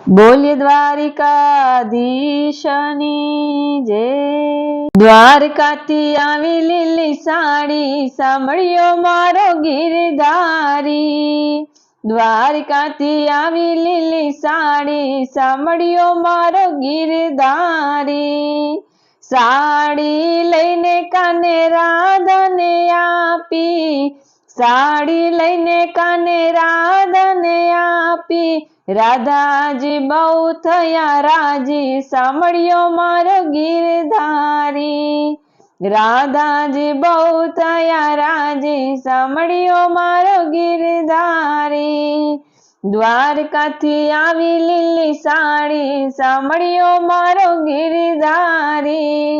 બોલ્ય દ્વારિકાધીશની જય। દ્વારકાથી આવી લીલી સાડી સાંભળ્યો મારો ગિરધારી। દ્વારકાથી આવી લીલી સાડી સાંભળ્યો મારો ગિરધારી। સાડી લઈને કાને રાધાને આપી, સાડી લઈને કાને રાધાને આપી। રાધાજી બહુ થયા રાજી સાંભળ્યો મારો ગિરધારી। રાધાજી બહુ થયા રાજી સાંભળ્યો મારો ગિરધારી। દ્વારકાથી આવી લીલી સાડી સાંભળ્યો મારો ગિરધારી।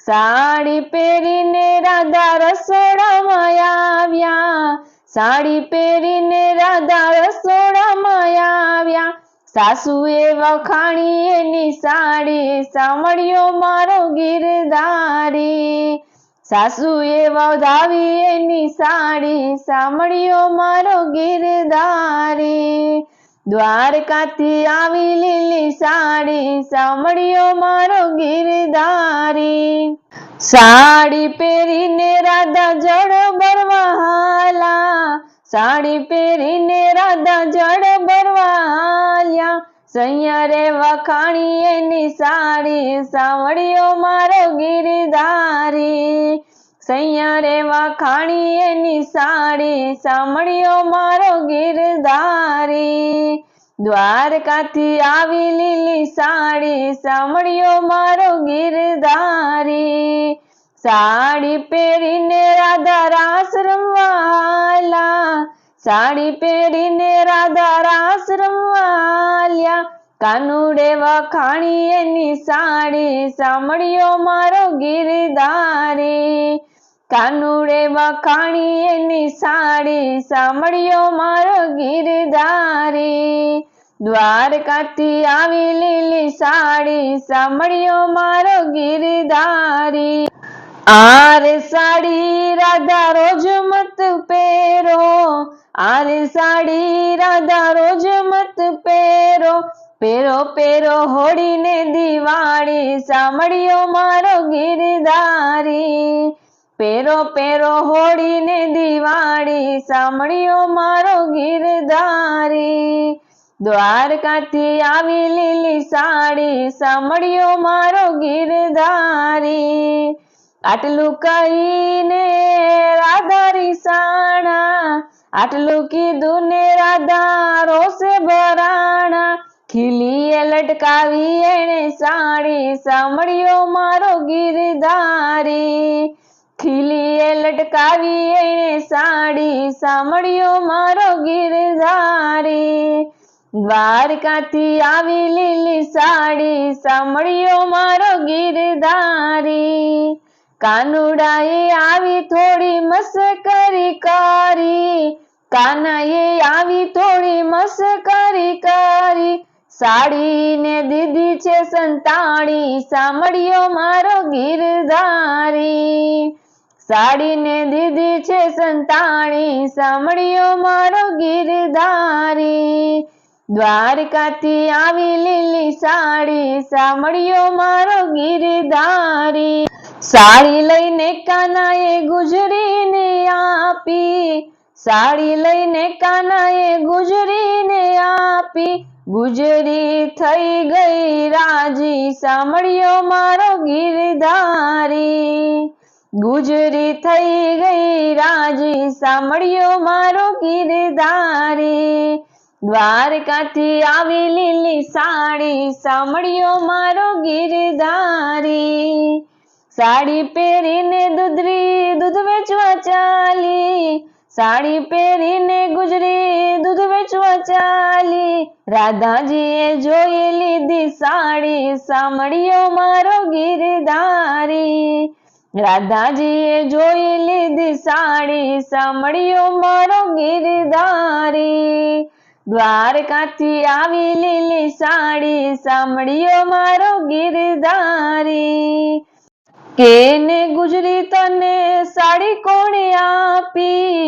સાડી પહેરીને રાધા રસોડામાં આવ્યા, સાડી પહેરીને રાધા રસોડામાં આવ્યા। સાસુએ વખાણી એની સાડી સાંભળ્યો મારો ગિરધારી। સાસુએ વધાવી એની સાડી સાંભળ્યો મારો ગિરધારી। દ્વારકાથી આવી લીલી સાડી સાંભળ્યો મારો ગિરધારી। સાડી પહેરીને રાધા જળ ભરવા હાલા, સાડી પહેરીને રાધા જળ ભરવા હાલ્યા। સૈયારે વખાણી એની સાડી સાંભળ્યો મારો ગિરધારી। સૈયારે વખાણી એની સાડી સાંભળ્યો મારો ગિરધારી। દ્વારકાથી આવી લીલી સાડી સાંભળ્યો મારો ગિરધારી। સાડી પહેરીને રાધા રાસ રમવા હાલા, સાડી પહેરીને રાધા રાસ રમવા હાલ્યા। કાનુડે વખાણી એની સાડી સાંભળ્યો મારો ગિરધારી। કાનુડે વખાણી એની સાડી સાંભળ્યો મારો ગિરધારી। દ્વારકાથી આવી લીલી સાડી સાંભળ્યો મારો ગિરધારી। આરે સાડી રાધા રોજ મત પહેરો, આરે સાડી રાધા રોજ મત પહેરો। પહેરો પહેરો હોળીને દિવાળી સાંભળ્યો મારો ગિરધારી। પહેરો પહેરો હોળીને દિવાળી સાંભળ્યો મારો ગિરધારી। દ્વારકાથી આવી લીલી સાડી સાંભળ્યો મારો ગિરધારી। આટલું કહીને રાધા રીસાણા, આટલું કીધું ને રાધા રોષે ભરાણા। ખીલીએ લટકાવી એણે સાડી સાંભળ્યો મારો ગિરધારી। ખીલીએ લટકાવી એણે સાડી સાંભળ્યો મારો ગિરધારી। દ્વારકાથી આવી લીલી સાડી સાંભળ્યો મારો ગિરધારી। કાનુડાએ આવી થોડી મસ્કરી કરી, કાનાએ આવી થોડી મસ્કરી કરી। સાડીને દીધી છે સંતાણી સાંભળ્યો મારો ગિરધારી। સાડીને દીધી છે સંતાણી સાંભળ્યો મારો ગિરધારી। દ્વારકાથી આવી લીલી સાડી સાંભળ્યો મારો ગિરધારી। સાડી લઈને કાનાએ ગુજરીને આપી, સાડી લઈને કાનાએ ગુજરીને આપી। ગુજરી થઈ ગઈ રાજી સાંભળ્યો મારો ગિરધારી। ગુજરી થઈ ગઈ રાજી સાંભળ્યો મારો ગિરધારી। દ્વારકાથી આવી લીલી સાડી સાંભળ્યો મારો ગિરધારી। સાડી પહેરીને દૂધરી દૂધ વેચવા ચાલી, સાડી પહેરીને ગુજરી દૂધ વેચવા ચાલી। રાધાજીએ જોઈ લીધી સાડી સાંભળ્યો મારો ગિરધારી। રાધાજીએ જોઈ લીધી સાડી સાંભળ્યો મારો ગિરધારી। દ્વારકાથી આવી લીલી સાડી સાંભળ્યો મારો ગિરધારી। કેને ગુજરી તને સાડી કોણે આપી,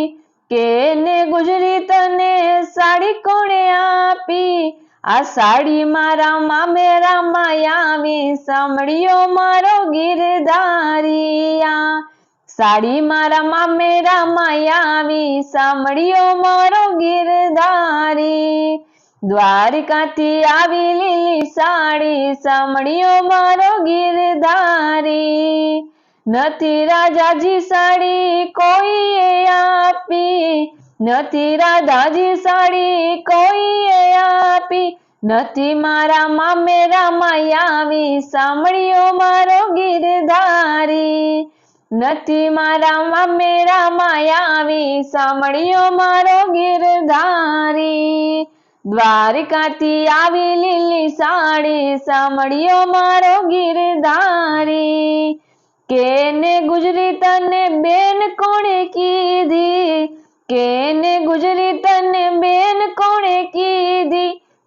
કેને ગુજરી તને સાડી કોણે આપી। આ સાડીમાં રામા મેરામાં આવી સાંભળ્યો મારો ગિરધારી આ સાડીમાં રામા મેરામાં આવી સાંભળ્યો મારો ગિરધારી દ્વારિકાથી આવી લીલી સાડી સાંભળ્યો મારો ગિરધારી નથી રાજાજી સાડી કોઈએ આપી નથી રાધાજી સાડી કોઈએ આપી નથી મારા મામેરામાં આવી સાંભળ્યો મારો ગિરધારી નથી મારા મામેરામાં આવી સાંભળ્યો મારો ગિરધારી દ્વારિકાથી આવી લીલી સાડી સાંભળ્યો મારો ગિરધારી કેને ગુજરી તને બેન કોણે કીધી કેને ગુજરી તને બેન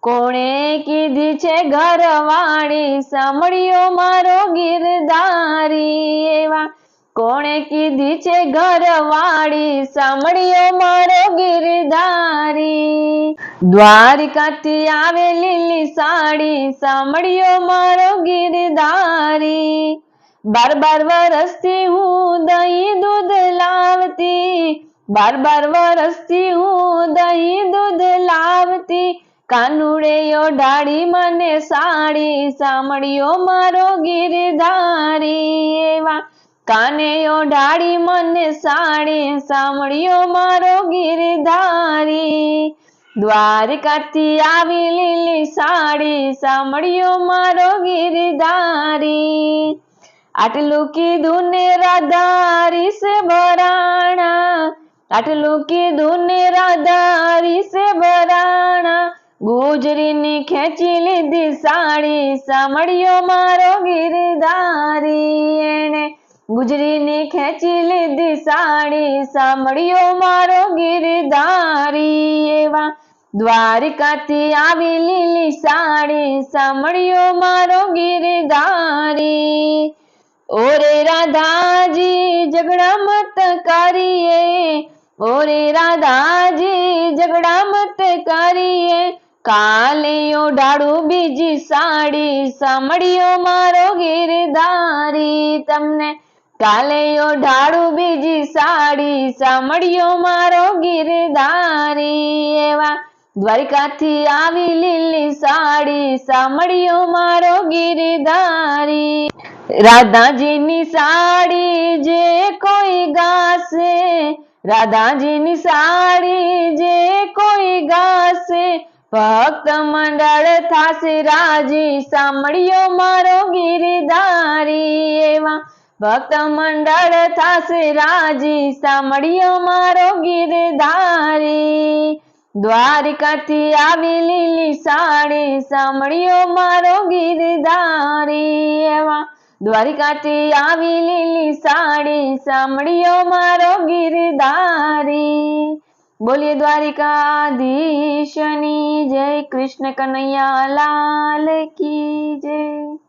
કોણે કીધી છે ઘરવાળી સાંભળ્યો મારો ગિરધારી એવા કોણે કીધી છે ઘરવાળી સાંભળ્યો મારો ગિરધારી દ્વારિકાથી આવે લીલી સાડી સાંભળ્યો મારો ગિરધારી 12 વર્ષથી હું દહીં દૂધ લાવતી 12 વર્ષથી હું દહીં દૂધ લાવતી કાનુડેયો ઢાળી મને સાડી સાંભળ્યો મારો ગિરધારી એવા કાનેયો ઢાળી મને સાડી સાંભળ્યો મારો ગિરધારી દ્વારિકાથી આવી લીલી સાડી સાંભળ્યો મારો ગિરધારી આટલું કીધું ને રાધારી સે ભરાણા આટલું કીધું ને રાધારી સે ભરાણા ગુજરીની ખેંચી લીધી સાડી સાંભળ્યો મારો ગિરધારી એણે ગુજરીની ખેંચી લીધી સાડી સાંભળ્યો મારો ગિરધારી એવા દ્વારિકાથી આવી લીલી સાડી સાંભળ્યો મારો ગિરધારી ઓરે રાધાજી ઝઘડા મત કરીએ ઓરે રાધાજી ઝઘડા મત કરીએ કાલે ઓઢાડું બીજી સાડી સાંભળ્યો મારો ગિરધારી તમને કાલે ઓઢાડું બીજી સાડી સાંભળ્યો મારો ગિરધારી એવા દ્વારિકાથી આવી લીલી સાડી સાંભળ્યો મારો ગિરધારી રાધાજીની સાડી જે કોઈ ગાશે રાધાજીની સાડી જે કોઈ ગાશે ભક્ત મંડળ થાશે રાજી સાંભળ્યો મારો ગિરધારી એવા ભક્ત મંડળ થાશે રાજી સાંભળ્યો મારો ગિરધારી દ્વારિકાથી આવી લીલી સાડી સાંભળ્યો મારો ગિરધારી એવા દ્વારિકાથી આવી લીલી સાડી સાંભળ્યો મારો ગિરધારી બોલીએ દ્વારિકાધીશની જય કૃષ્ણ કનૈયા લાલ કી જય।